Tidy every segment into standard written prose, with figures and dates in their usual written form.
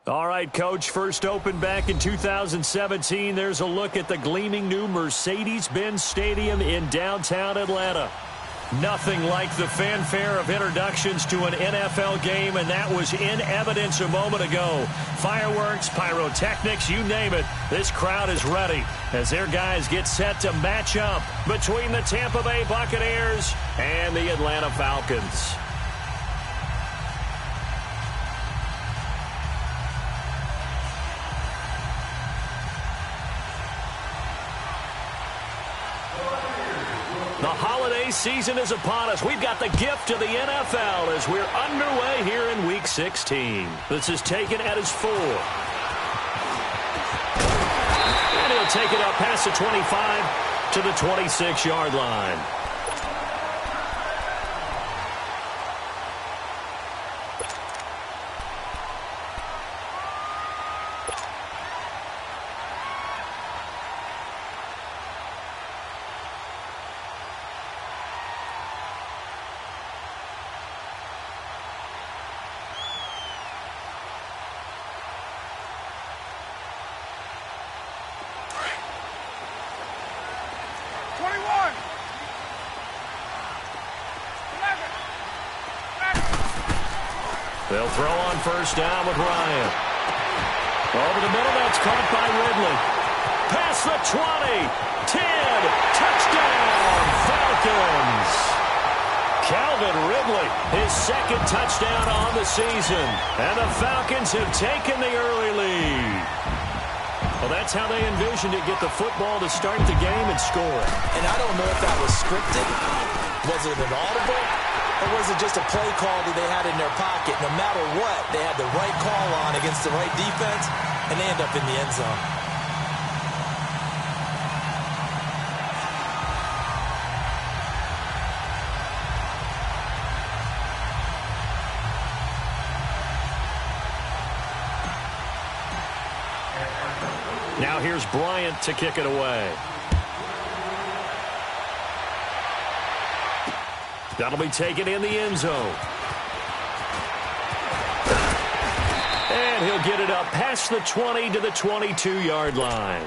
All right, Coach, first opened back in 2017. There's a look at the gleaming new Mercedes-Benz Stadium in downtown Atlanta. Nothing like the fanfare of introductions to an NFL game, and that was in evidence a moment ago. Fireworks, pyrotechnics, you name it. This crowd is ready as their guys get set to match up between the Tampa Bay Buccaneers and the Atlanta Falcons. The holiday season is upon us. We've got the gift of the NFL as we're underway here in Week 16. This is taken at his 4. And he'll take it up past the 25 to the 26-yard line. They'll throw on first down with Ryan. Over the middle, that's caught by Ridley. Past the 20, 10, touchdown, Falcons. Calvin Ridley, his second touchdown on the season. And the Falcons have taken the early lead. Well, that's how they envisioned it, get the football to start the game and score. And I don't know if that was scripted. Was it an audible? Or was it just a play call that they had in their pocket? No matter what, they had the right call on against the right defense, and they end up in the end zone. Now here's Bryant to kick it away. That'll be taken in the end zone. And he'll get it up past the 20 to the 22-yard line.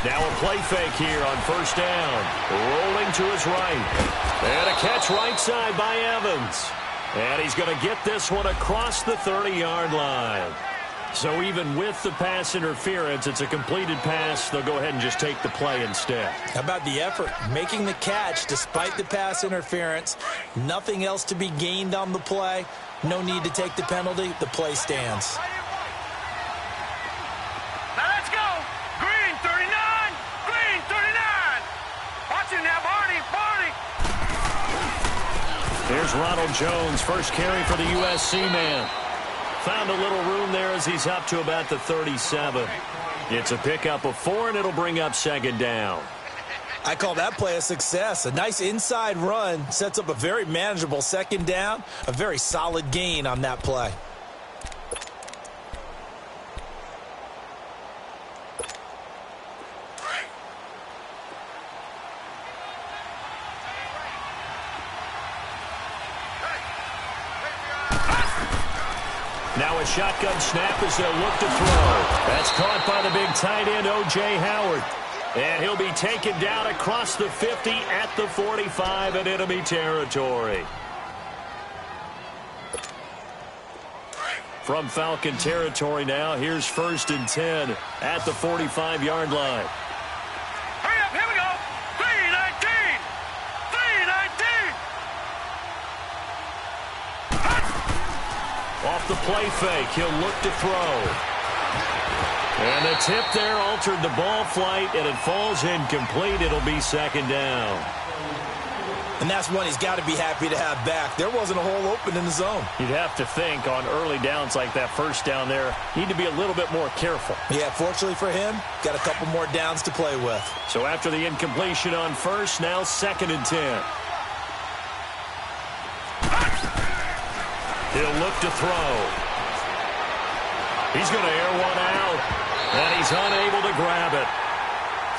Now a play fake here on first down. Rolling to his right. And a catch right side by Evans. And he's going to get this one across the 30-yard line. So even with the pass interference, it's a completed pass. They'll go ahead and just take the play instead. How about the effort? Making the catch despite the pass interference. Nothing else to be gained on the play. No need to take the penalty. The play stands. Here's Ronald Jones, first carry for the USC man. Found a little room there as he's up to about the 37. It's a pickup of 4, and it'll bring up second down. I call that play a success. A nice inside run sets up a very manageable second down. A very solid gain on that play. Now a shotgun snap as they'll look to throw. That's caught by the big tight end, O.J. Howard. And he'll be taken down across the 50 at the 45 in enemy territory. From Falcon territory now, here's 1st and 10 at the 45-yard line. Hurry up, here we go. 3-19. 3-19. Off the play fake, he'll look to throw. And the tip there altered the ball flight, and it falls incomplete. It'll be second down. And that's one he's got to be happy to have back. There wasn't a hole open in the zone. You'd have to think on early downs like that first down there, need to be a little bit more careful. Yeah, fortunately for him, got a couple more downs to play with. So after the incompletion on first, now 2nd and 10. He'll look to throw. He's going to air one out, and he's unable to grab it.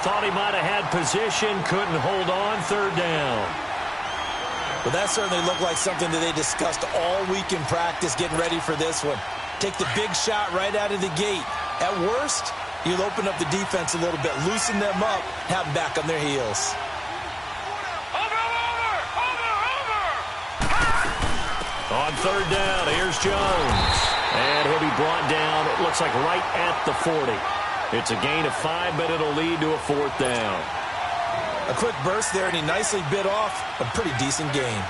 Thought he might have had position, couldn't hold on, 3rd down. Well, that certainly looked like something that they discussed all week in practice getting ready for this one. Take the big shot right out of the gate. At worst, you'll open up the defense a little bit, loosen them up, have them back on their heels. On 3rd down, here's Jones. And he'll be brought down, it looks like right at the 40. It's a gain of 5, but it'll lead to a 4th down. A quick burst there, and he nicely bit off a pretty decent gain.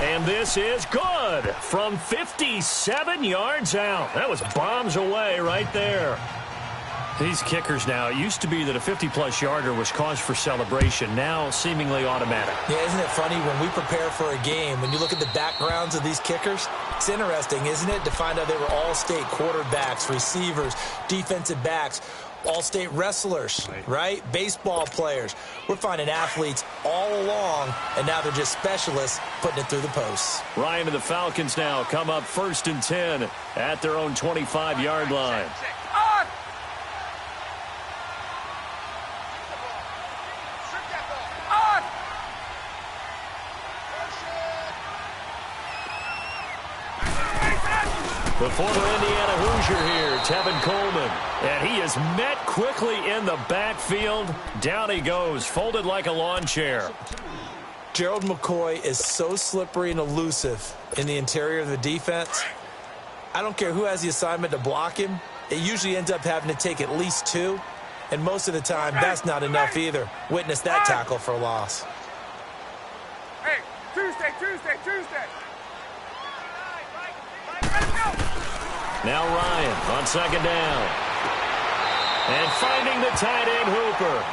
And this is good from 57 yards out. That was bombs away right there. These kickers now, it used to be that a 50-plus yarder was cause for celebration, now seemingly automatic. Yeah, isn't it funny when we prepare for a game, when you look at the backgrounds of these kickers, it's interesting, isn't it, to find out they were all-state quarterbacks, receivers, defensive backs, all-state wrestlers, right? Baseball players. We're finding athletes all along, and now they're just specialists putting it through the posts. Ryan and the Falcons now come up 1st and 10 at their own 25-yard line. The former Indiana Hoosier here, Tevin Coleman. And he is met quickly in the backfield. Down he goes, folded like a lawn chair. Gerald McCoy is so slippery and elusive in the interior of the defense. I don't care who has the assignment to block him. It usually ends up having to take at least 2. And most of the time, that's not enough either. Witness that tackle for a loss. Hey, Tuesday. Now Ryan on 2nd down. And finding the tight end Hooper.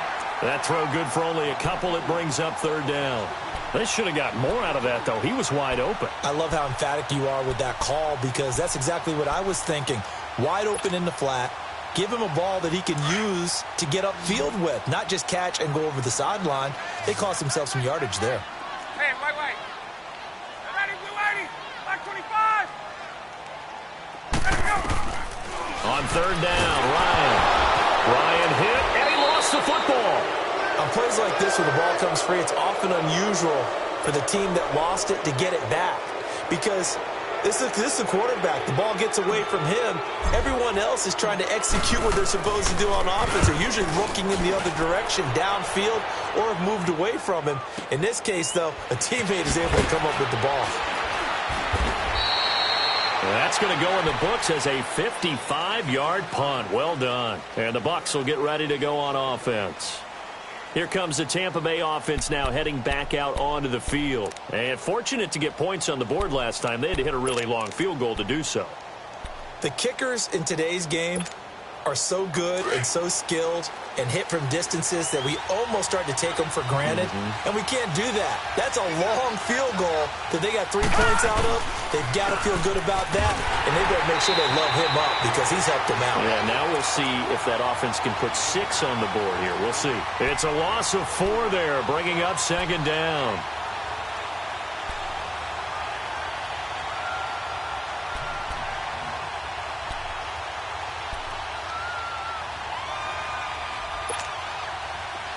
That throw good for only a couple. It brings up 3rd down. They should have got more out of that, though. He was wide open. I love how emphatic you are with that call, because that's exactly what I was thinking. Wide open in the flat. Give him a ball that he can use to get upfield with, not just catch and go over the sideline. They cost themselves some yardage there. Hey, wait. Ready, Black 25. Ready, go. On 3rd down, Ryan hit, and he lost the football. On plays like this where the ball comes free, it's often unusual for the team that lost it to get it back, because this is a quarterback. The ball gets away from him. Everyone else is trying to execute what they're supposed to do on offense. They're usually looking in the other direction, downfield, or have moved away from him. In this case, though, a teammate is able to come up with the ball. That's going to go in the books as a 55-yard punt. Well done. And the Bucs will get ready to go on offense. Here comes the Tampa Bay offense now heading back out onto the field. And fortunate to get points on the board last time. They had to hit a really long field goal to do so. The kickers in today's game are so good and so skilled and hit from distances that we almost start to take them for granted. And we can't do that. That's a long field goal that they got 3 points out of. They've got to feel good about that, and they've got to make sure they love him up because he's helped them out. Yeah, now we'll see if that offense can put 6 on the board here. We'll see. It's a loss of 4 there, bringing up 2nd down.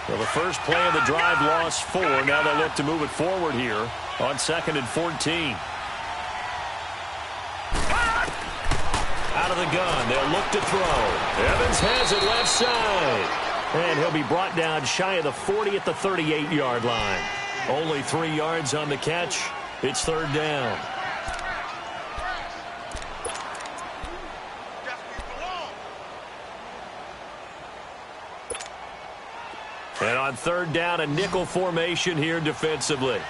Well, the first play of the drive lost 4. Now they look to move it forward here on 2nd and 14. Out of the gun, they'll look to throw. Evans has it left side. And he'll be brought down shy of the 40 at the 38-yard line. Only 3 yards on the catch. It's 3rd down. And on 3rd down, a nickel formation here defensively. All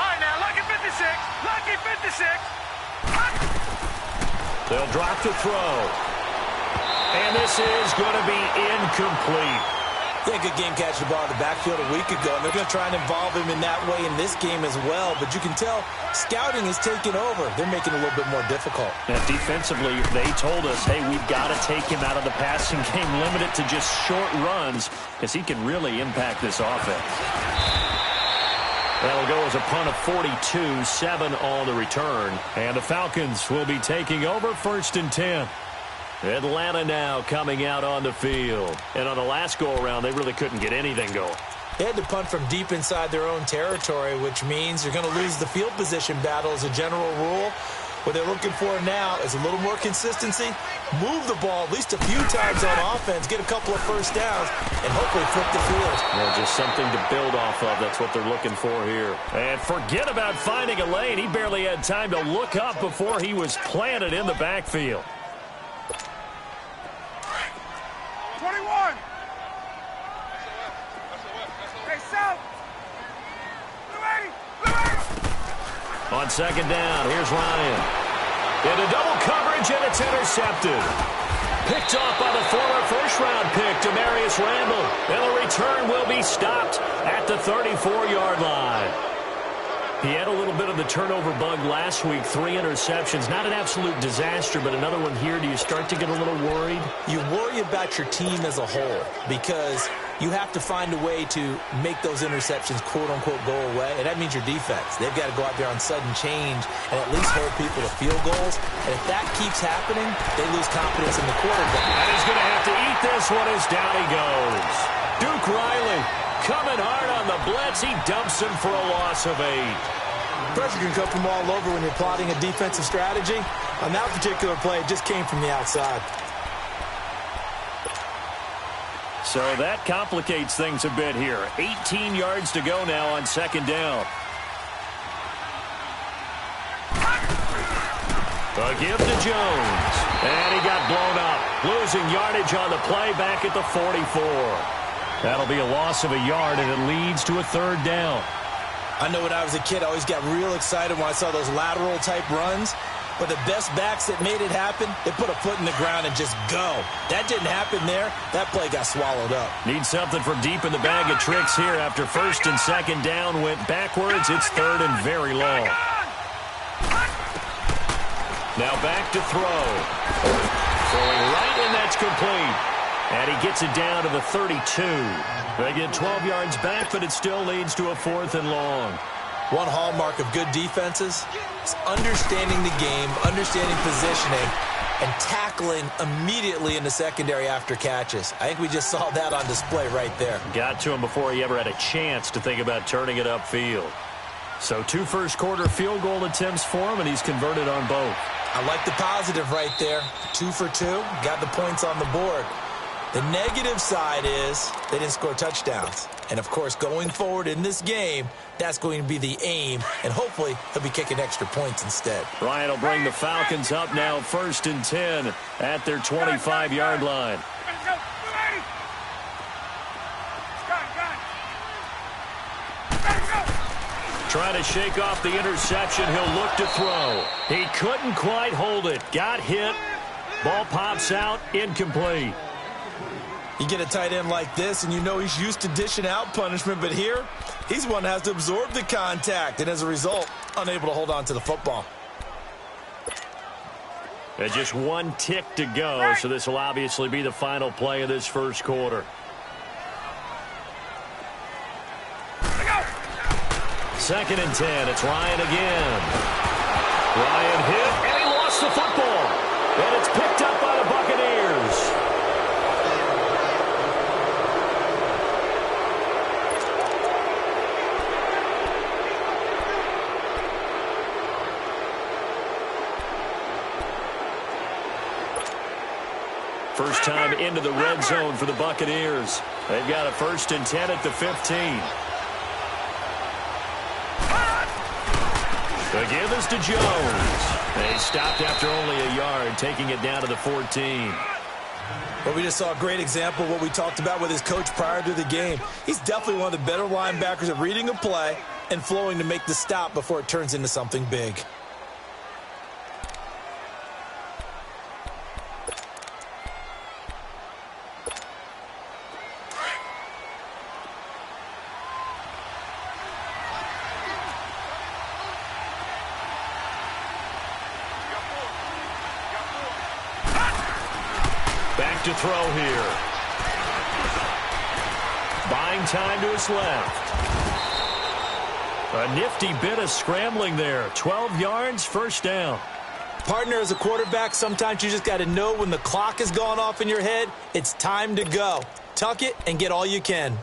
right, now, lucky 56. Lucky 56. They'll drop to throw. And this is going to be incomplete. Yeah, good game catching the ball in the backfield a week ago, and they're going to try and involve him in that way in this game as well. But you can tell scouting is taking over. They're making it a little bit more difficult. And defensively, they told us, hey, we've got to take him out of the passing game, limit it to just short runs, because he can really impact this offense. That'll go as a punt of 42, 7 on the return. And the Falcons will be taking over 1st and 10. Atlanta now coming out on the field. And on the last go-around, they really couldn't get anything going. They had to punt from deep inside their own territory, which means you're going to lose the field position battle as a general rule. What they're looking for now is a little more consistency, move the ball at least a few times on offense, get a couple of first downs, and hopefully flip the field. Yeah, just something to build off of. That's what they're looking for here. And forget about finding a lane. He barely had time to look up before he was planted in the backfield. 21. Hey, South. On 2nd down, here's Ryan. Into double coverage, and it's intercepted. Picked off by the former first-round pick, Demarius Randall. And the return will be stopped at the 34-yard line. He had a little bit of the turnover bug last week, 3 interceptions. Not an absolute disaster, but another one here. Do you start to get a little worried? You worry about your team as a whole because you have to find a way to make those interceptions, quote-unquote, go away. And that means your defense. They've got to go out there on sudden change and at least hold people to field goals. And if that keeps happening, they lose confidence in the quarterback. And he's going to have to eat this one as down he goes. Duke Riley coming hard on the blitz. He dumps him for a loss of 8. Pressure can come from all over when you're plotting a defensive strategy. On that particular play, it just came from the outside. So that complicates things a bit here. 18 yards to go now on 2nd down. A give to Jones. And he got blown up. Losing yardage on the play back at the 44. That'll be a loss of a yard, and it leads to a 3rd down. I know when I was a kid, I always got real excited when I saw those lateral-type runs. But the best backs that made it happen, they put a foot in the ground and just go. That didn't happen there. That play got swallowed up. Need something from deep in the bag of tricks here after 1st and 2nd down went backwards. It's 3rd and very long. Now back to throw. Throwing right, and that's complete. And he gets it down to the 32. They get 12 yards back, but it still leads to a 4th and long. One hallmark of good defenses is understanding the game, understanding positioning, and tackling immediately in the secondary after catches. I think we just saw that on display right there. Got to him before he ever had a chance to think about turning it upfield. So 2 first-quarter field goal attempts for him, and he's converted on both. I like the positive right there. 2 for 2, got the points on the board. The negative side is they didn't score touchdowns. And, of course, going forward in this game, that's going to be the aim. And hopefully he'll be kicking extra points instead. Ryan will bring the Falcons up now 1st and 10 at their 25-yard line. Trying to shake off the interception. He'll look to throw. He couldn't quite hold it. Got hit. Ball pops out. Incomplete. You get a tight end like this, and you know he's used to dishing out punishment, but here, he's one that has to absorb the contact, and as a result, unable to hold on to the football. And just 1 tick to go, so this will obviously be the final play of this 1st quarter. 2nd and 10, it's Ryan again. Ryan hit, and he lost the football. And it's picked up by the Buccaneers. First time into the red zone for the Buccaneers. They've got a 1st and 10 at the 15. The give is to Jones. They stopped after only a yard, taking it down to the 14. Well, we just saw a great example of what we talked about with his coach prior to the game. He's definitely one of the better linebackers at reading a play and flowing to make the stop before it turns into something big. to throw here. Buying time to his left. A nifty bit of scrambling there. 12 yards, first down. Partner, as a quarterback, sometimes you just got to know when the clock has gone off in your head, it's time to go. Tuck it and get all you can.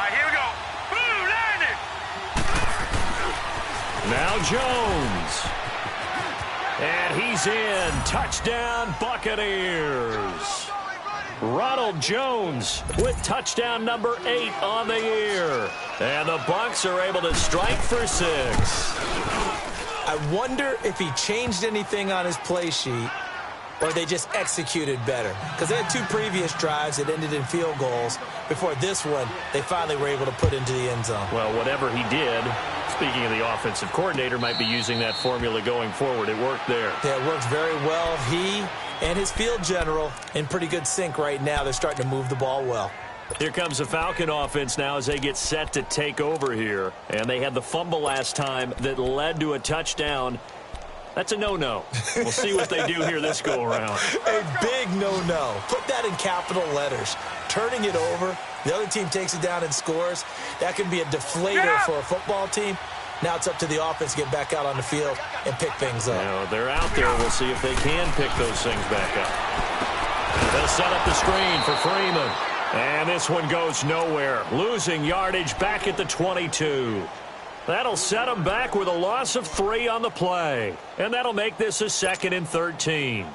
Here we go. Boom, landed. Now Jones. And he's in. Touchdown, Buccaneers. Ronald Jones with touchdown number 8 on the year. And the Bucs are able to strike for 6. I wonder if he changed anything on his play sheet or they just executed better. Because they had 2 previous drives that ended in field goals. Before this one, they finally were able to put into the end zone. Well, whatever he did, speaking of the offensive coordinator, might be using that formula going forward. It worked there. Yeah, it works very well. He and his field general in pretty good sync right now. They're starting to move the ball well. Here comes the Falcon offense now as they get set to take over here. And they had the fumble last time that led to a touchdown. That's a no-no. We'll see what they do here this go-around. A big no-no. Put that in capital letters. Turning it over, the other team takes it down and scores. That can be a deflator for a football team. Now it's up to the offense to get back out on the field and pick things up. Now, they're out there. We'll see if they can pick those things back up. They'll set up the screen for Freeman. And this one goes nowhere. Losing yardage back at the 22. That'll set them back with a loss of 3 on the play. And that'll make this a 2nd and 13.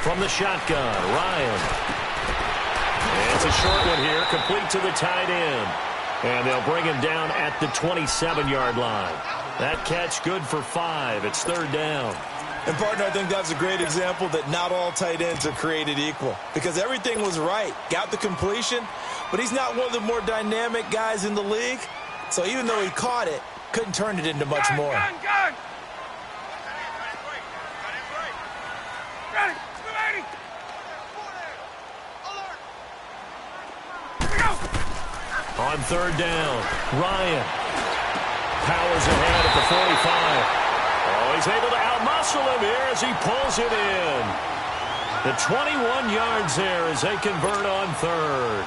From the shotgun, Ryan. And it's a short one here, complete to the tight end. And they'll bring him down at the 27-yard line. That catch good for 5. It's 3rd down. And, partner, I think that's a great example that not all tight ends are created equal. Because everything was right. Got the completion, but he's not one of the more dynamic guys in the league. So even though he caught it, couldn't turn it into much more. Gun. Ready. On 3rd down, Ryan powers ahead at the 45. Oh, he's able to outmuscle him here as he pulls it in. The 21 yards there as they convert on 3rd.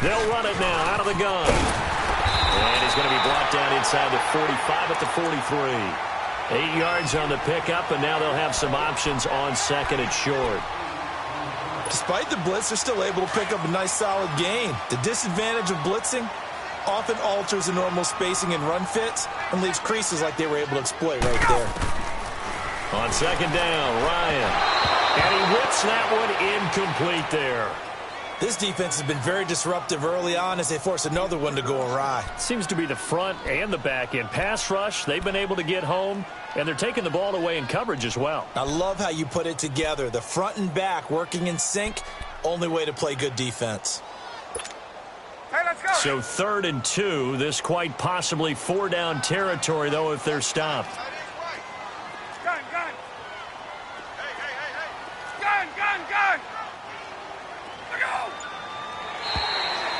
They'll run it now out of the gun. And he's going to be brought down inside the 45 at the 43. 8 yards on the pickup, and now they'll have some options on 2nd and short. Despite the blitz, they're still able to pick up a nice, solid gain. The disadvantage of blitzing often alters the normal spacing and run fits and leaves creases like they were able to exploit right there. On 2nd down, Ryan. And he whips that one incomplete there. This defense has been very disruptive early on as they force another one to go awry. Seems to be the front and the back end. Pass rush, they've been able to get home, and they're taking the ball away in coverage as well. I love how you put it together. The front and back working in sync, only way to play good defense. Hey, let's go. So 3rd and 2, this quite possibly 4-down territory, though, if they're stopped. Gun. Hey. Gun.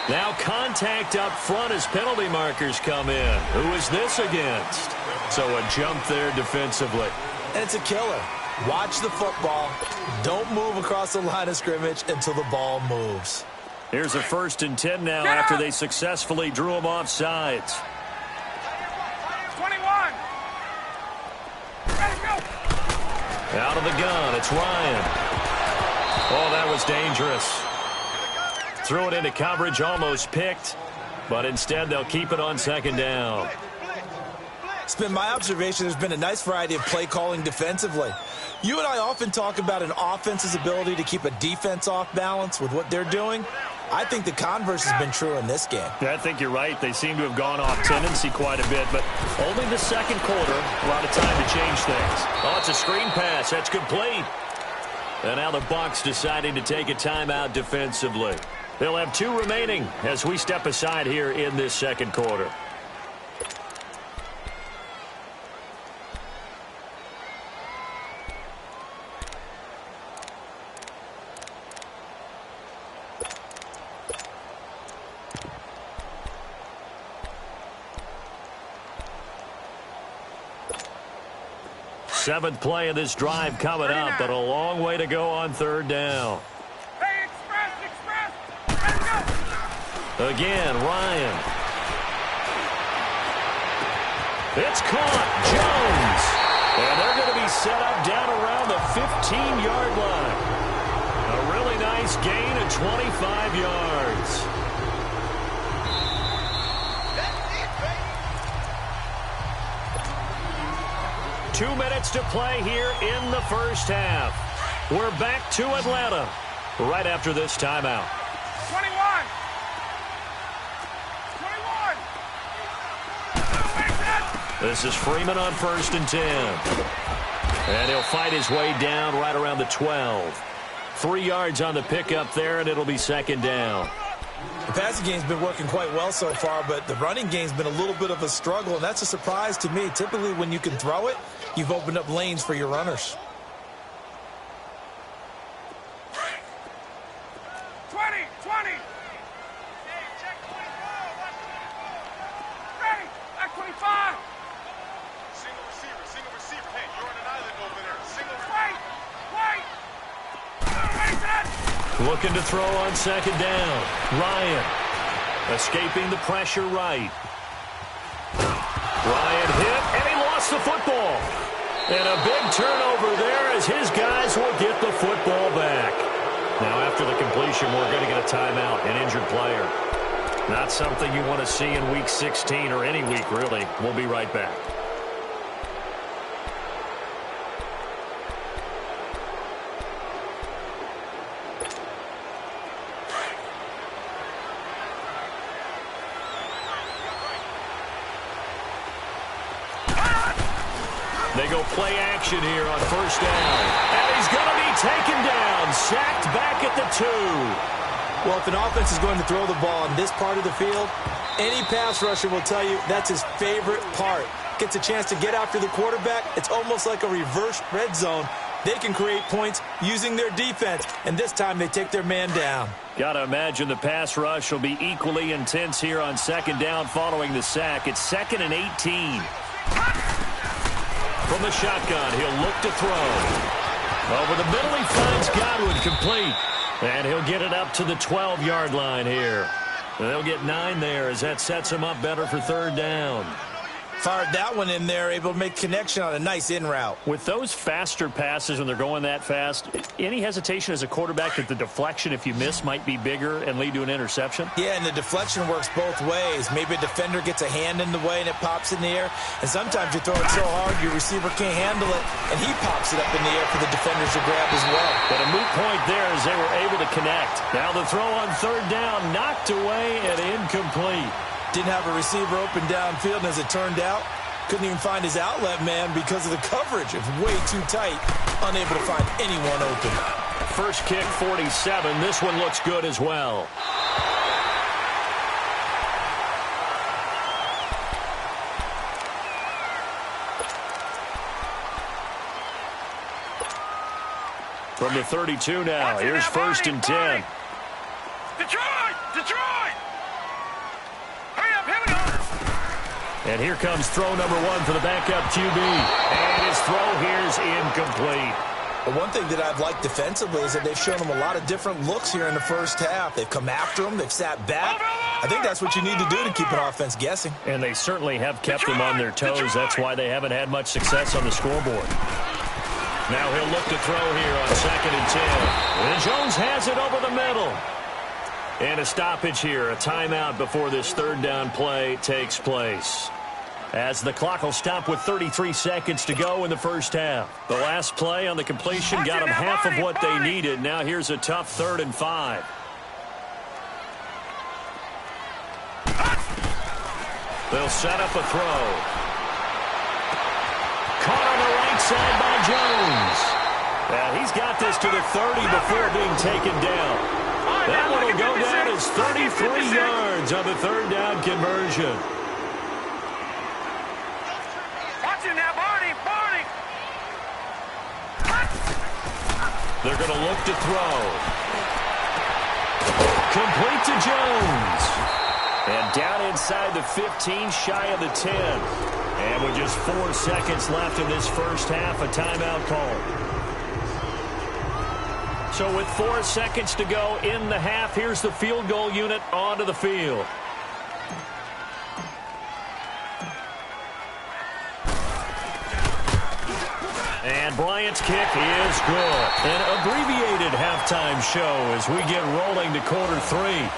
Now contact up front as penalty markers come in. Who is this against? So a jump there defensively. And it's a killer. Watch the football. Don't move across the line of scrimmage until the ball moves. Here's a 1st and 10 now after they successfully drew him off sides. 21. Ready, go. Out of the gun, it's Ryan. Oh, that was dangerous. Threw it into coverage, almost picked, but instead they'll keep it on 2nd down. It's been my observation there's been a nice variety of play calling defensively. You and I often talk about an offense's ability to keep a defense off balance with what they're doing. I think the converse has been true in this game. I think you're right. They seem to have gone off tendency quite a bit, but only the 2nd quarter. A lot of time to change things. Oh, it's a screen pass. That's complete. And now the Bucs deciding to take a timeout defensively. They'll have 2 remaining as we step aside here in this second quarter. Seventh play of this drive coming up, but a long way to go on third down. Hey, express, let's go. Again, Ryan. It's caught. Jones. And they're going to be set up down around the 15-yard line. A really nice gain of 25 yards. 2 minutes to play here in the first half. We're back to Atlanta right after this timeout. 21. This is Freeman on 1st and 10. And he'll fight his way down right around the 12. 3 yards on the pickup there, and it'll be second down. The passing game's been working quite well so far, but the running game's been a little bit of a struggle, and that's a surprise to me. Typically, when you can throw it, you've opened up lanes for your runners. 20. Ready, back 25. Single receiver. Hey, you're on an island over there. Wait. Looking to throw on second down. Ryan escaping the pressure right. Ryan hit, and he lost the football. And a big turnover there as his guys will get the football back. Now, after the completion, we're going to get a timeout, an injured player. Not something you want to see in Week 16 or any week, really. We'll be right back. They go play action here on first down. And he's going to be taken down, sacked back at the 2. Well, if an offense is going to throw the ball in this part of the field, any pass rusher will tell you that's his favorite part. Gets a chance to get after the quarterback. It's almost like a reverse red zone. They can create points using their defense, and this time they take their man down. Got to imagine the pass rush will be equally intense here on second down following the sack. It's 2nd and 18. From the shotgun, he'll look to throw. Over the middle, he finds Godwin complete. And he'll get it up to the 12-yard line here. They'll get 9 there as that sets him up better for third down. Fired that one in there, able to make connection on a nice in route. With those faster passes when they're going that fast, any hesitation as a quarterback that the deflection, if you miss, might be bigger and lead to an interception? Yeah, and the deflection works both ways. Maybe a defender gets a hand in the way and it pops in the air. And sometimes you throw it so hard your receiver can't handle it, and he pops it up in the air for the defenders to grab as well. But a moot point there as they were able to connect. Now the throw on third down, knocked away and incomplete. Didn't have a receiver open downfield, and as it turned out, couldn't even find his outlet man because of the coverage. It was way too tight, unable to find anyone open. First kick, 47. This one looks good as well. From the 32 now, here's 1st and 10. Detroit! Hurry up, here we go! And here comes throw number 1 for the backup QB. And his throw here's incomplete. But one thing that I've liked defensively is that they've shown him a lot of different looks here in the first half. They've come after him. They've sat back. I think that's what you need to do to keep an offense guessing. And they certainly have kept them on their toes. That's why they haven't had much success on the scoreboard. Now he'll look to throw here on 2nd and 10. And Jones has it over the middle. And a stoppage here, a timeout before this third down play takes place. As the clock will stop with 33 seconds to go in the first half. The last play on the completion got them half of what they needed. Now here's a tough 3rd and 5. They'll set up a throw. Caught on the right side by Jones. And he's got this to the 30 before being taken down. That one will go down as 33 yards on the third down conversion. Watch him now, Barney. Barney. They're going to look to throw. Complete to Jones. And down inside the 15, shy of the 10. And with just 4 seconds left in this first half, a timeout call. So with 4 seconds to go in the half, here's the field goal unit onto the field. And Bryant's kick is good. An abbreviated halftime show as we get rolling to quarter 3.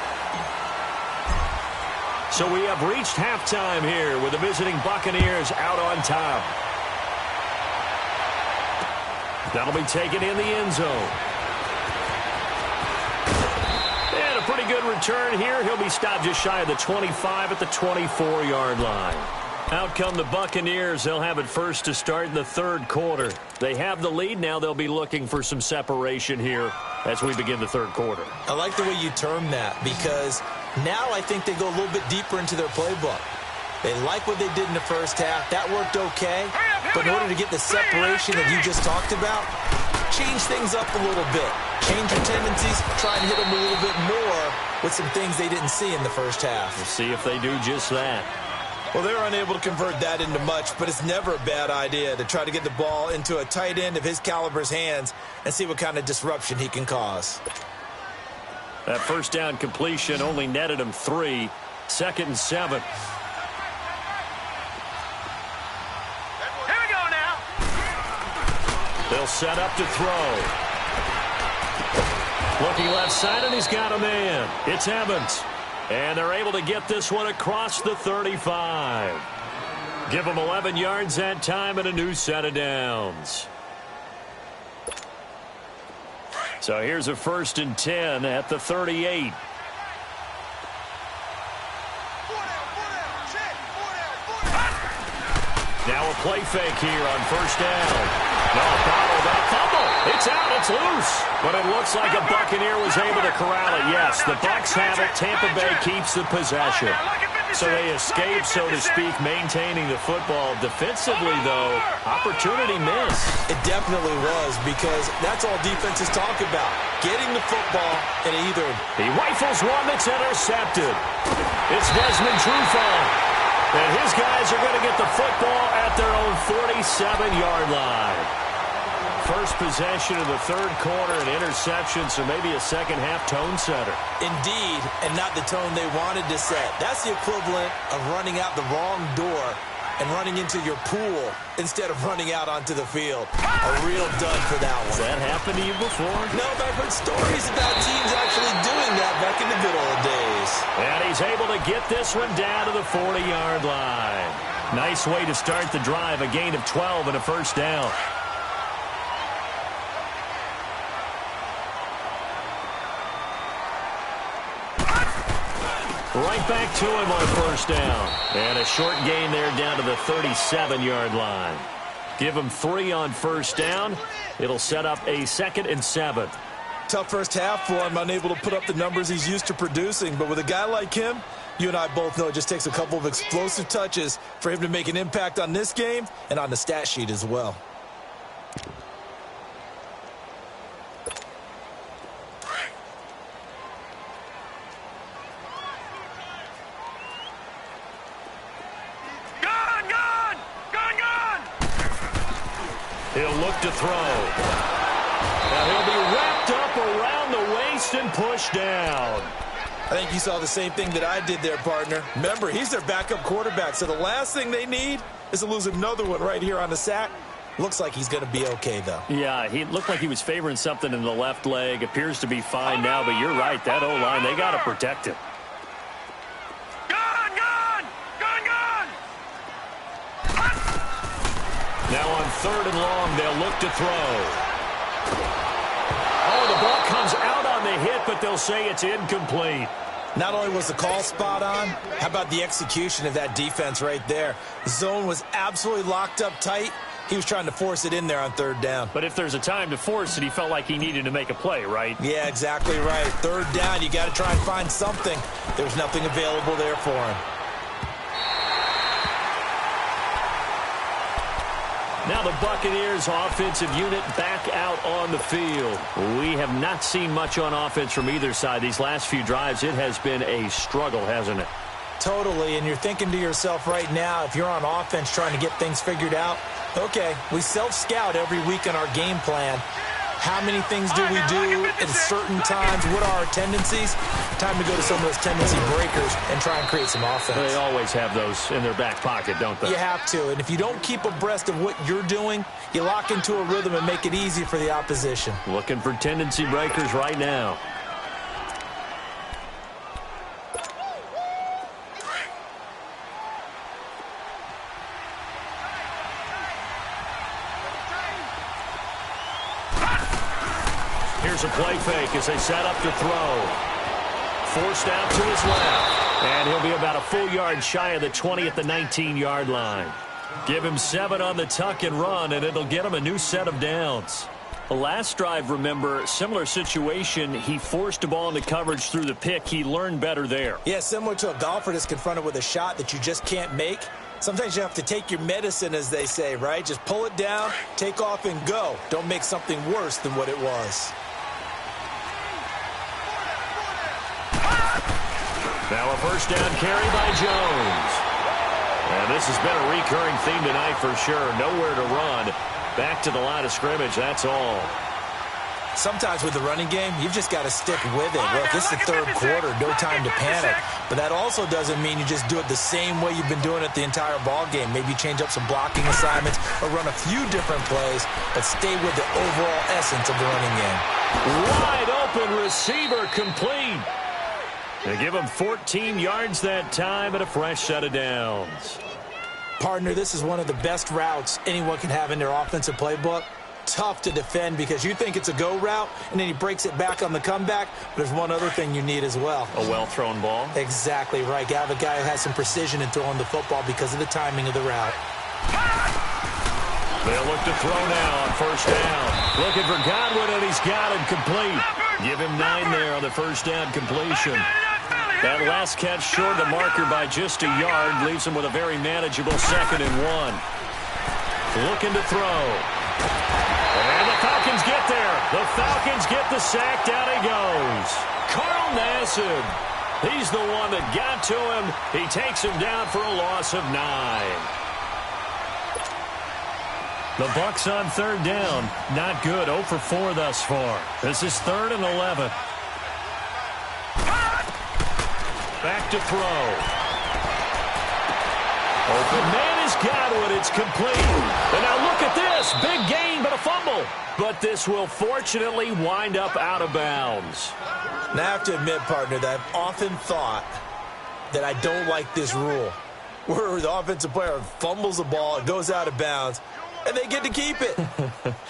So we have reached halftime here with the visiting Buccaneers out on top. That'll be taken in the end zone. And a pretty good return here. He'll be stopped just shy of the 25 at the 24-yard line. Out come the Buccaneers. They'll have it first to start in the third quarter. They have the lead. Now they'll be looking for some separation here as we begin the third quarter. I like the way you term that because now I think they go a little bit deeper into their playbook. They like what they did in the first half. That worked okay. But in order to get the separation that you just talked about, change things up a little bit. Change your tendencies. Try and hit them a little bit more with some things they didn't see in the first half. We'll see if they do just that. Well, they're unable to convert that into much, but it's never a bad idea to try to get the ball into a tight end of his caliber's hands and see what kind of disruption he can cause. That first down completion only netted him 3. 2nd and 7. Here we go now. They'll set up to throw. Looking left side, and he's got a man. It's Evans. And they're able to get this one across the 35. Give them 11 yards that time and a new set of downs. So here's a 1st and 10 at the 38. Now a play fake here on 1st down. No, bottled up. Fumble. It's out. It's loose. But it looks like a Buccaneer was able to corral it. Yes, the Bucs have it. Tampa Bay keeps the possession. So they escape, so to speak, maintaining the football. Defensively, though, opportunity missed. It definitely was because that's all defenses talk about. Getting the football and either. He rifles one that's intercepted. It's Desmond Trufant. And his guys are going to get the football at their own 47-yard line. First possession of the third quarter, an interception, so maybe a second-half tone setter. Indeed, and not the tone they wanted to set. That's the equivalent of running out the wrong door and running into your pool instead of running out onto the field. A real dud for that one. Has that happened to you before? No, but I've heard stories about teams actually doing that back in the good old days. And he's able to get this one down to the 40-yard line. Nice way to start the drive, a gain of 12 and a 1st down. Right back to him on 1st down. And a short gain there down to the 37-yard line. Give him 3 on 1st down. It'll set up a 2nd and 7. Tough first half for him, unable to put up the numbers he's used to producing. But with a guy like him, you and I both know it just takes a couple of explosive touches for him to make an impact on this game and on the stat sheet as well. He'll look to throw. Now he'll be wrapped up around the waist and pushed down. I think you saw the same thing that I did there, partner. Remember, he's their backup quarterback, so the last thing they need is to lose another one right here on the sack. Looks like he's going to be okay, though. Yeah, he looked like he was favoring something in the left leg. Appears to be fine now, but you're right. That O-line, they got to protect him. Now on 3rd and long, they'll look to throw. Oh, the ball comes out on the hit, but they'll say it's incomplete. Not only was the call spot on, how about the execution of that defense right there? The zone was absolutely locked up tight, He was trying to force it in there on third down. But if there's a time to force it, he felt like he needed to make a play, right? Yeah, exactly right. Third down, you got to try and find something. There's nothing available there for him. Now the Buccaneers offensive unit back out on the field. We have not seen much on offense from either side. These last few drives, it has been a struggle, hasn't it? Totally, and you're thinking to yourself right now, if you're on offense trying to get things figured out, okay, we self-scout every week in our game plan. How many things do we do at certain times? What are our tendencies? Time to go to some of those tendency breakers and try and create some offense. They always have those in their back pocket, don't they? You have to, and if you don't keep abreast of what you're doing, you lock into a rhythm and make it easy for the opposition. Looking for tendency breakers right now. Here's a play fake as they set up to throw. Forced out to his left. And he'll be about a full yard shy of the 20 at the 19-yard line. Give him 7 on the tuck and run, and it'll get him a new set of downs. The last drive, remember, similar situation. He forced a ball into coverage through the pick. He learned better there. Yeah, similar to a golfer that's confronted with a shot that you just can't make. Sometimes you have to take your medicine, as they say, right? Just pull it down, take off, and go. Don't make something worse than what it was. Now a first down carry by Jones. And this has been a recurring theme tonight for sure. Nowhere to run. Back to the line of scrimmage, that's all. Sometimes with the running game, you've just got to stick with it. Look, it's the third quarter, no time to panic. But that also doesn't mean you just do it the same way you've been doing it the entire ball game. Maybe change up some blocking assignments or run a few different plays, but stay with the overall essence of the running game. Wide open receiver complete. They give him 14 yards that time and a fresh set of downs. Partner, this is one of the best routes anyone can have in their offensive playbook. Tough to defend because you think it's a go route, and then he breaks it back on the comeback. But there's one other thing you need as well. A well-thrown ball? Exactly right. You have a guy who has some precision in throwing the football because of the timing of the route. They'll look to throw now on first down. Looking for Godwin, and he's got it complete. Give him 9 there on the first down completion. That last catch short of the marker by just a yard leaves him with a very manageable 2nd and 1. Looking to throw. And the Falcons get there. The Falcons get the sack. Down he goes. Carl Nassib. He's the one that got to him. He takes him down for a loss of 9. The Bucs on third down. Not good. 0 for 4 thus far. This is 3rd and 11. Back to throw. Open man is Godwin. It's complete. And now look at this. Big gain, but a fumble. But this will fortunately wind up out of bounds. Now, I have to admit, partner, that I've often thought that I don't like this rule, where the offensive player fumbles the ball, it goes out of bounds, and they get to keep it.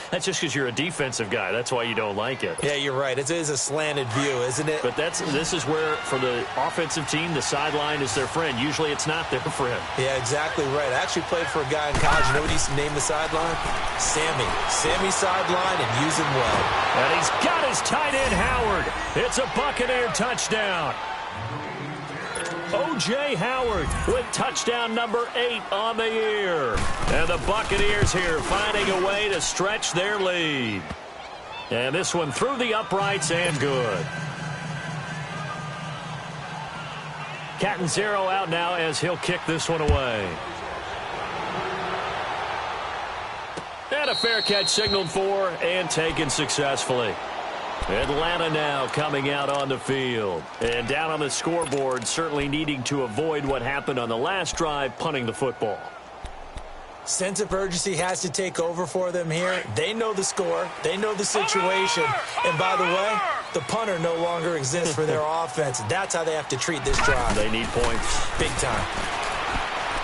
That's just because you're a defensive guy. That's why you don't like it. Yeah, you're right. It is a slanted view, isn't it? But this is where, for the offensive team, the sideline is their friend. Usually it's not their friend. Yeah, exactly right. I actually played for a guy in college. You know what he used to name the sideline? Sammy. Sammy sideline, and use him well. And he's got his tight end, Howard. It's a Buccaneer touchdown. O.J. Howard with touchdown number 8 on the year. And the Buccaneers here finding a way to stretch their lead. And this one through the uprights and good. Catanzaro out now as he'll kick this one away. And a fair catch signaled for and taken successfully. Atlanta now coming out on the field. And down on the scoreboard, certainly needing to avoid what happened on the last drive, punting the football. Sense of urgency has to take over for them here. They know the score. They know the situation. And by the way, the punter no longer exists for their offense. That's how they have to treat this drive. They need points. Big time.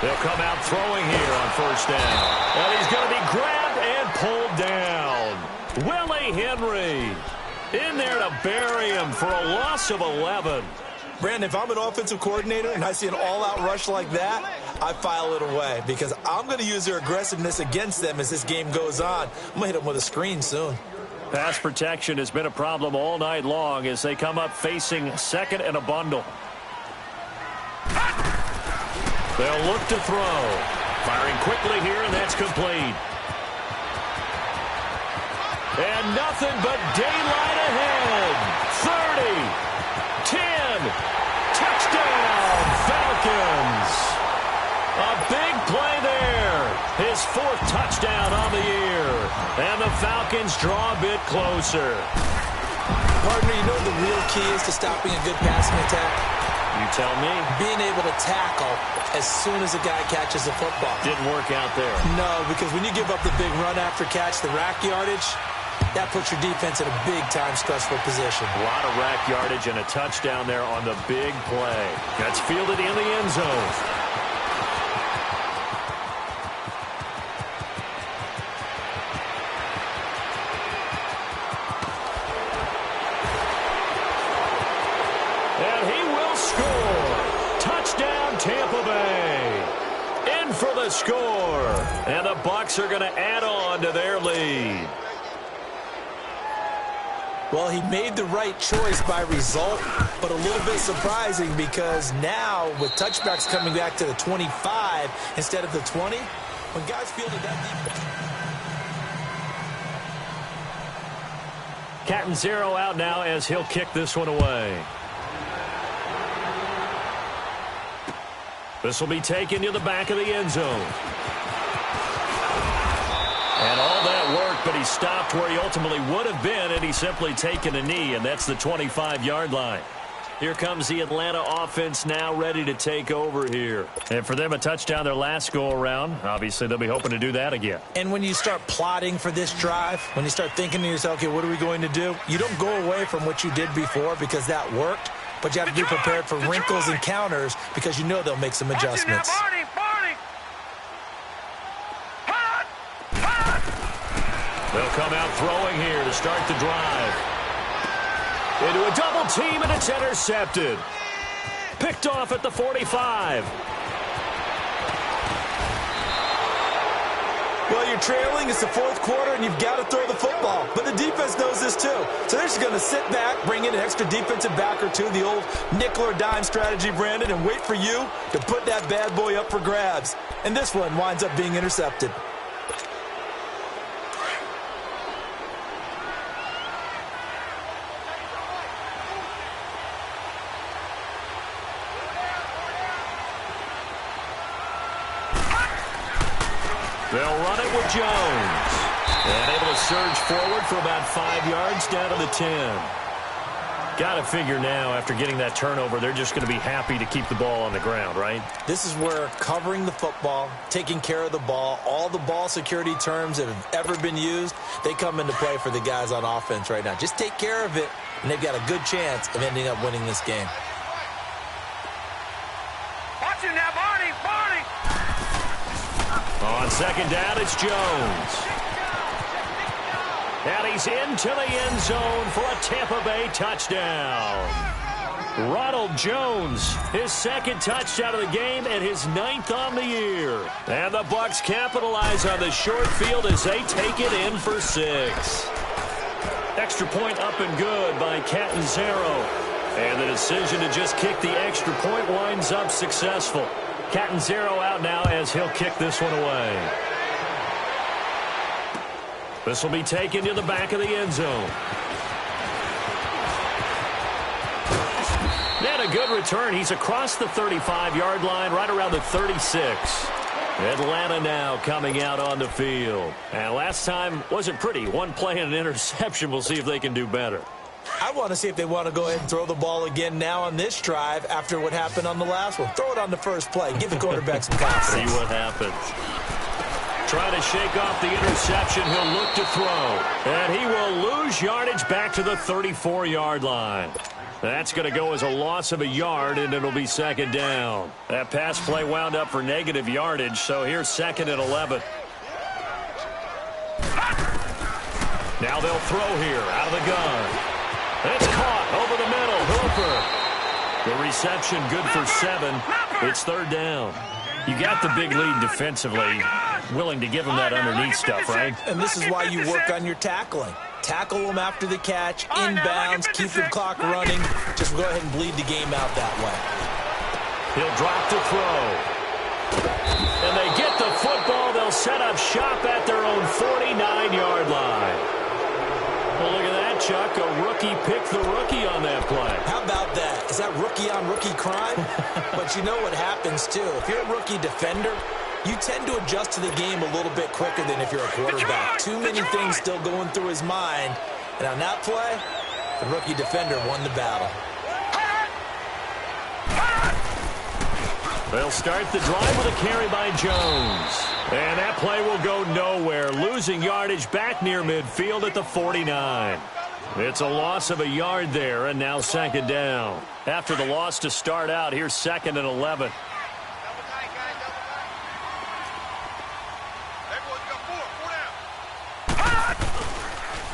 They'll come out throwing here on first down. And he's going to be grabbed and pulled down. Willie Henry in there to bury him for a loss of 11. Brandon, if I'm an offensive coordinator and I see an all-out rush like that, I file it away because I'm going to use their aggressiveness against them as this game goes on. I'm going to hit them with a screen soon. Pass protection has been a problem all night long as they come up facing second and a bundle. They'll look to throw. Firing quickly here, and that's complete. And nothing but daylight ahead. 30, 10, touchdown, Falcons. A big play there. His fourth touchdown on the year. And the Falcons draw a bit closer. Partner, you know what the real key is to stopping a good passing attack? You tell me. Being able to tackle as soon as a guy catches the football. Didn't work out there. No, because when you give up the big run after catch, the rack yardage, that puts your defense in a big-time stressful position. A lot of rack yardage and a touchdown there on the big play. That's fielded in the end zone. And he will score. Touchdown, Tampa Bay. In for the score. And the Bucs are going to add on to their lead. Well, he made the right choice by result, but a little bit surprising because now with touchbacks coming back to the 25 instead of the 20, when guys feel that defense. Cat and zero out now as he'll kick this one away. This will be taken to the back of the end zone. And all that worked, but he stopped where he ultimately would have been, and he's simply taken a knee, and that's the 25-yard line. Here comes the Atlanta offense now ready to take over here. And for them, a touchdown their last go-around. Obviously, they'll be hoping to do that again. And when you start plotting for this drive, when you start thinking to yourself, okay, what are we going to do? You don't go away from what you did before because that worked, but you have to be prepared for wrinkles and counters because you know they'll make some adjustments. They'll come out throwing here to start the drive. Into a double team, and it's intercepted. Picked off at the 45. Well, you're trailing. It's the fourth quarter, and you've got to throw the football. But the defense knows this, too. So they're just going to sit back, bring in an extra defensive back or two, the old nickel or dime strategy, Brandon, and wait for you to put that bad boy up for grabs. And this one winds up being intercepted. They'll run it with Jones. And able to surge forward for about 5 yards down to the 10. Got to figure now, after getting that turnover, they're just going to be happy to keep the ball on the ground, right? This is where covering the football, taking care of the ball, all the ball security terms that have ever been used, they come into play for the guys on offense right now. Just take care of it, and they've got a good chance of ending up winning this game. Watch him now, Barney. On second down, it's Jones. And he's into the end zone for a Tampa Bay touchdown. Ronald Jones, his second touchdown of the game and his 9th on the year. And the Bucs capitalize on the short field as they take it in for 6. Extra point up and good by Catanzaro. And the decision to just kick the extra point winds up successful. Catanzaro out now as he'll kick this one away. This will be taken to the back of the end zone. And a good return. He's across the 35-yard line, right around the 36. Atlanta now coming out on the field. And last time wasn't pretty. One play and an interception. We'll see if they can do better. I want to see if they want to go ahead and throw the ball again now on this drive after what happened on the last one. Throw it on the first play. Give the quarterback some confidence. See what happens. Trying to shake off the interception. He'll look to throw. And he will lose yardage back to the 34-yard line. That's going to go as a loss of a yard, and it'll be second down. That pass play wound up for negative yardage, so here's second and 11. Now they'll throw here out of the gun. It's caught over the middle. Hooper. The reception good for 7. It's third down. You got the big lead defensively, willing to give them that underneath stuff, right? And this is why you work on your tackling. Tackle them after the catch, inbounds, keep the clock running. Just go ahead and bleed the game out that way. He'll drop to throw. And they get the football. They'll set up shop at their own 49-yard line. Well, look at that, Chuck. A rookie picked the rookie on that play. How about that? Is that rookie-on-rookie crime? But you know what happens, too. If you're a rookie defender, you tend to adjust to the game a little bit quicker than if you're a quarterback. Too many things still going through his mind. And on that play, the rookie defender won the battle. They'll start the drive with a carry by Jones. And that play will go nowhere, losing yardage back near midfield at the 49. It's a loss of a yard there, and now second down. After the loss to start out, here's 2nd and 11.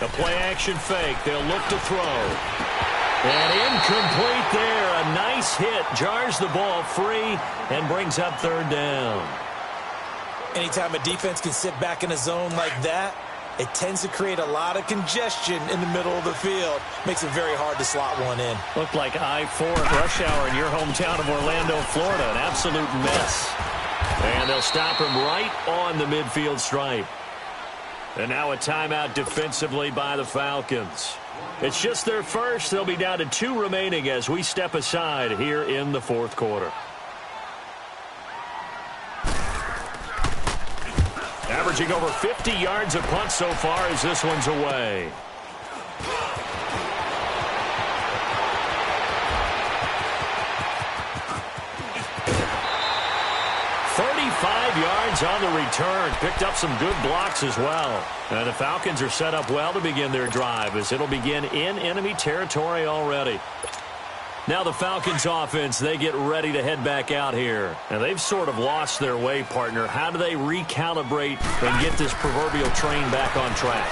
A play-action fake. They'll look to throw. And incomplete there. A nice hit. Jars the ball free and brings up 3rd down. Anytime a defense can sit back in a zone like that, it tends to create a lot of congestion in the middle of the field. Makes it very hard to slot one in. Looked like I-4 at rush hour in your hometown of Orlando, Florida. An absolute mess. And they'll stop him right on the midfield stripe. And now a timeout defensively by the Falcons. It's just their first. They'll be down to 2 remaining as we step aside here in the 4th quarter. Averaging over 50 yards a punt so far as this one's away. 35 yards on the return. Picked up some good blocks as well. And the Falcons are set up well to begin their drive as it'll begin in enemy territory already. Now the Falcons offense, they get ready to head back out here. And they've sort of lost their way, partner. How do they recalibrate and get this proverbial train back on track?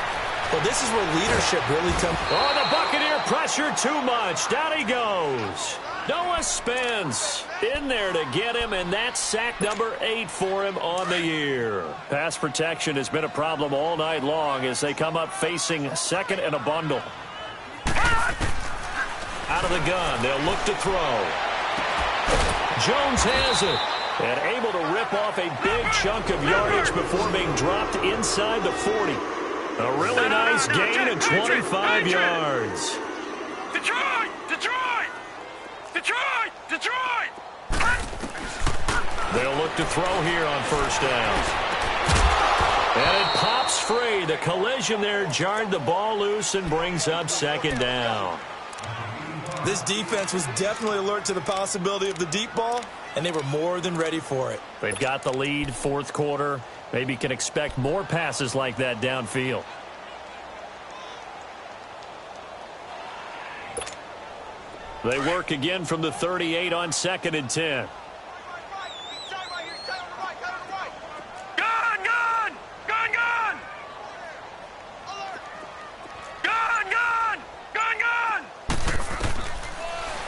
Well, this is where leadership really comes. Oh, the Buccaneer pressure too much. Down he goes. Noah Spence in there to get him, and that's sack number 8 for him on the year. Pass protection has been a problem all night long as they come up facing 2nd and a bundle. Out of the gun, they'll look to throw. Jones has it, and able to rip off a big chunk of yardage before being dropped inside the 40. A really nice gain of 25 yards. Detroit! Detroit! Detroit! Detroit! They'll look to throw here on 1st down. And it pops free. The collision there jarred the ball loose and brings up 2nd down. This defense was definitely alert to the possibility of the deep ball, and they were more than ready for it. They've got the lead, 4th quarter. Maybe can expect more passes like that downfield. They work again from the 38 on 2nd and 10. Gun! Gun! Gun! Gun! Gun! Gun! Gun! Gun!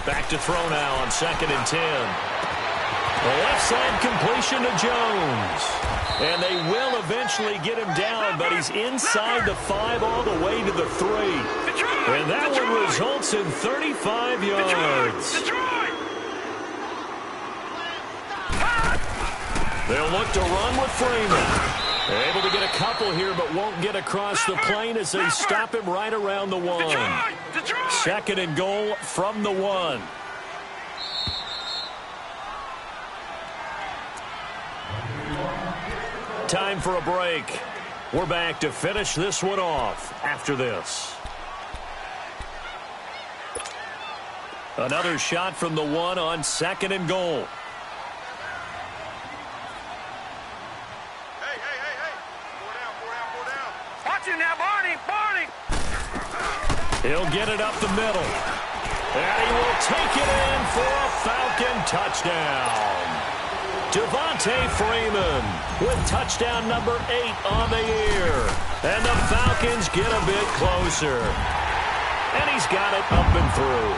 Back to throw now on 2nd and 10. The left side completion to Jones. And they will eventually get him down, but he's inside the 5 all the way to the 3. And that one results in 35 yards. They'll look to run with Freeman. Able to get a couple here, but won't get across the plane as they stop him right around the 1. 2nd and goal from the 1. Time for a break. We're back to finish this one off after this. Another shot from the 1 on 2nd and goal. Hey. 4 down. Watch him now, Barney! Barney! He'll get it up the middle. And he will take it in for a Falcon touchdown. Devontae Freeman with touchdown number 8 on the year. And the Falcons get a bit closer. And he's got it up and through.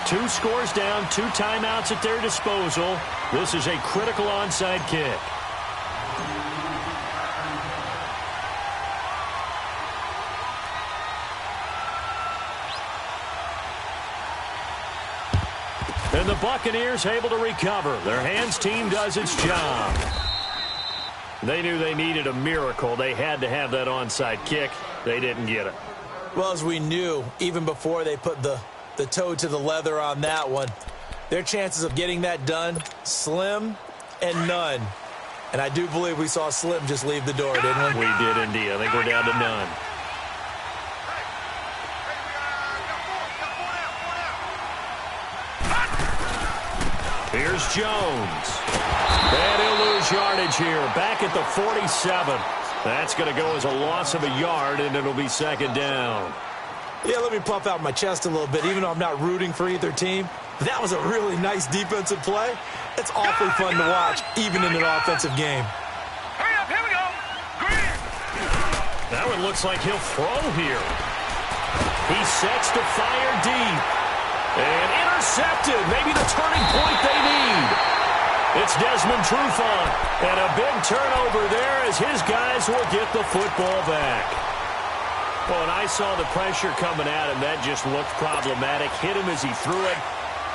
2 scores down, 2 timeouts at their disposal. This is a critical onside kick. And the Buccaneers able to recover. Their hands team does its job. They knew they needed a miracle. They had to have that onside kick. They didn't get it. Well, as we knew, even before they put the toe to the leather on that one, their chances of getting that done, slim and none. And I do believe we saw Slim just leave the door, didn't we? We did indeed. I think we're down to none. Here's Jones. And he'll lose yardage here. Back at the 47. That's going to go as a loss of a yard, and it'll be second down. Yeah, let me puff out my chest a little bit, even though I'm not rooting for either team. That was a really nice defensive play. It's awfully fun to watch, even in an offensive game. Hurry up, here we go. Green. Now it looks like he'll throw here. He sets to fire deep. And intercepted. Maybe the turning point they need. It's Desmond Trufant. And a big turnover there as his guys will get the football back. Well, and I saw the pressure coming at him. That just looked problematic. Hit him as he threw it,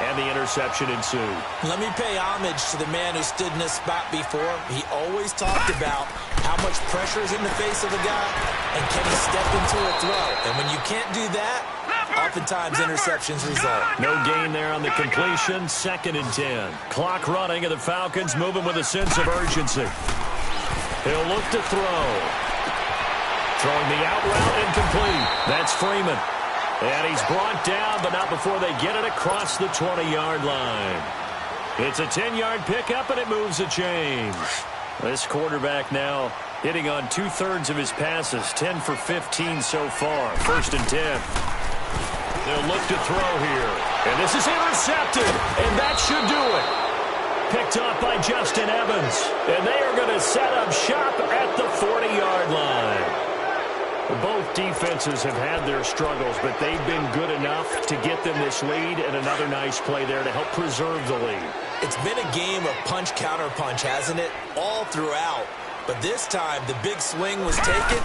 and the interception ensued. Let me pay homage to the man who stood in this spot before. He always talked about how much pressure is in the face of a guy, and can he step into a throw. And when you can't do that, oftentimes interceptions result. No gain there on the completion. 2nd and 10. Clock running, and the Falcons moving with a sense of urgency. He'll look to throw. Throwing the out route incomplete. That's Freeman. And he's brought down, but not before they get it across the 20-yard line. It's a 10-yard pickup, and it moves the chains. This quarterback now hitting on 2/3 of his passes. 10 for 15 so far. 1st and 10. They'll look to throw here. And this is intercepted. And that should do it. Picked off by Justin Evans. And they are going to set up shop at the 40-yard line. Both defenses have had their struggles, but they've been good enough to get them this lead, and another nice play there to help preserve the lead. It's been a game of punch-counter-punch, hasn't it? All throughout. But this time, the big swing was taken,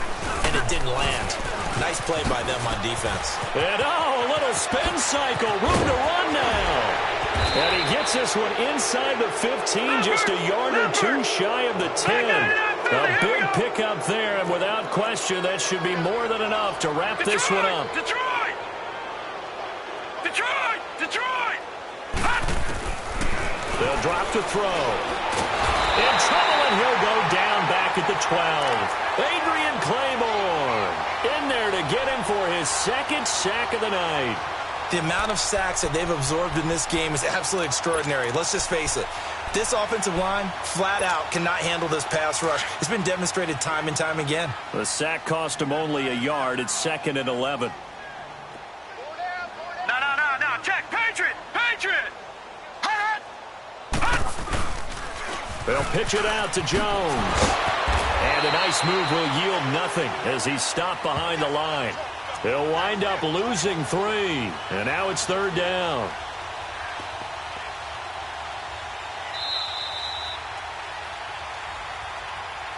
and it didn't land. Nice play by them on defense. And, a little spin cycle. Room to run now. And he gets this one inside the 15, just a yard or 2 shy of the 10. A big pickup there, and without question, that should be more than enough to wrap this one up. Detroit! Detroit! Detroit! They'll drop to throw. In trouble, and he'll go down back at the 12. Adrian Claiborne in there to get him for his 2nd sack of the night. The amount of sacks that they've absorbed in this game is absolutely extraordinary. Let's just face it. This offensive line, flat out, cannot handle this pass rush. It's been demonstrated time and time again. The sack cost him only a yard. It's 2nd and 11. No. Check. Patriot! Patriot! Hut! They'll pitch it out to Jones. And a nice move will yield nothing as he's stopped behind the line. They'll wind up losing 3. And now it's 3rd down.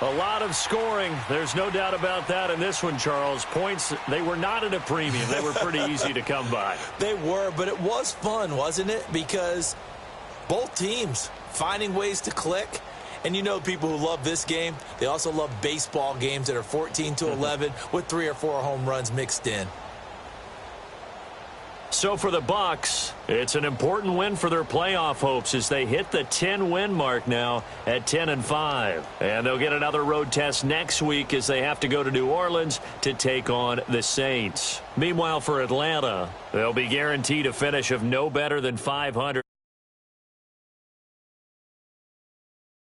A lot of scoring. There's no doubt about that in this one, Charles. Points, they were not at a premium. They were pretty easy to come by. They were, but it was fun, wasn't it? Because both teams finding ways to click. And you know people who love this game, they also love baseball games that are 14-11 with 3 or 4 home runs mixed in. So for the Bucs, it's an important win for their playoff hopes as they hit the 10-win mark now at 10-5. And they'll get another road test next week as they have to go to New Orleans to take on the Saints. Meanwhile, for Atlanta, they'll be guaranteed a finish of no better than 500.